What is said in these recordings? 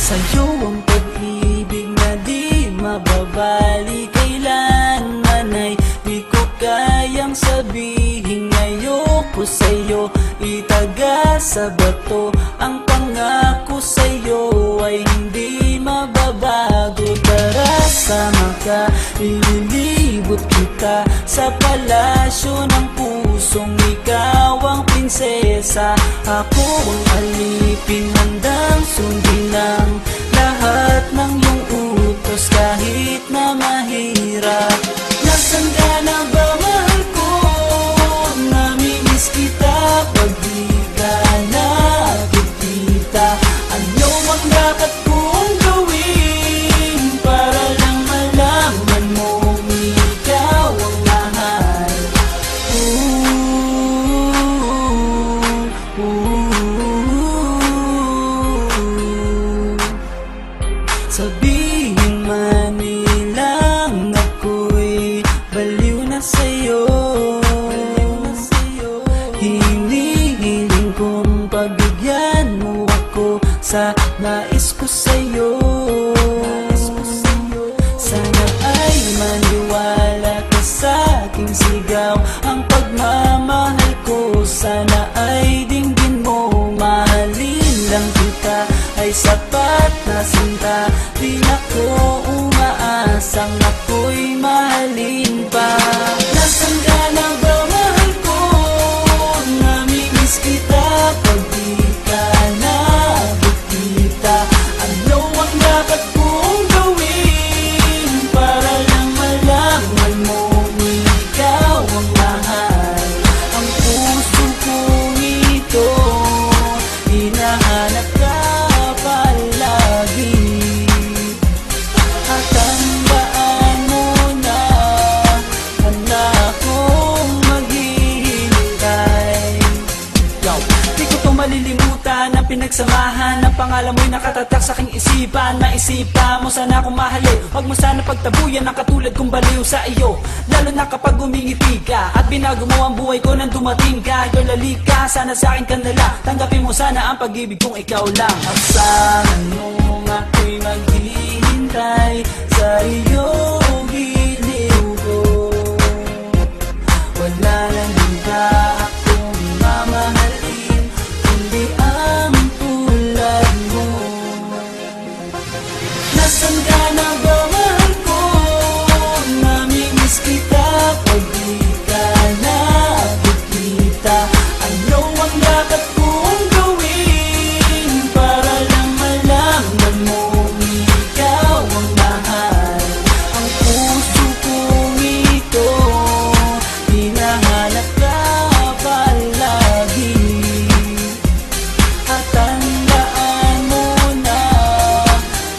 Sa'yo ang pag-ibig na di mababali, kailanman ay di ko kayang sabihin. Ayoko sa'yo itaga sa bato, ang pangako sa'yo ay hindi mababago. Tara, sama ka, ililibot kita sa palasyo ng pusong ikaw ang prinsesa. Ako ang alipin, handang sundin ang lahat ng iyong utos kahit na mahirap. Nasaan ka na ba, mahal ko? Namimiss kita pag di ka nakikita. Ano ang dapat kong gawin para lang malaman mong ikaw ang mahal? Sabihin man nilang ako'y baliw na sa'yo, hinihiling kong pagbigyan mo ako sa nais ko sa'yo. Sana ay maniwala ka sa aking sigaw, ang pagmamahal ko sana ay dinggin mo. Mahalin lang kita ay sapat na sinta, di na ko umaasang ako'y mahalin pa. Nasaan ka na ba, mahal ko? Namimiss kita pag di ka nakikita. Ano ang dapat kong gawin para lang malaman mo ikaw ang mahal? Ang puso kong ito hinahanap ka palagi, at tandaan mo na handa akong maghihintay. Di ko to malilimutan ang pinagsamahan, ang pangalan mo'y nakatatak sa aking isipan. Maisipan mo sana akong mahalin, huwag mo sana pagtabuyan ang katulad kong baliw sa iyo. Lalo na kapag umingiti ka at binago mo ang buhay ko nang dumating ka. Girl, halika, sana sa akin ka nala, tanggapin mo sana ang pag-ibig kong ikaw lang. Asahan mo ako'y maghihintay sa iyo, giliw ko. Wala lang iba akong mamahalin kundi ang tulad mo. Nasaan ka na ba, mahal ko? Namimiss kita pag di ka nakikita. Ano ang dapat kong gawin para lang malaman mo ikaw ang mahal? Ang puso kong ito hinahanap ka palagi, at tandaan mo na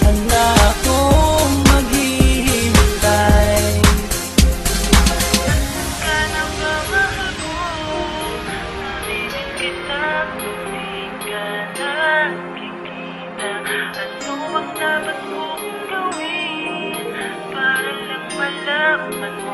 handa akong maghihintay. Ka na ba, mahal ko? Namimiss kita kung di ka nakikita. Ano ang dapat kong gawin para lang malaman mo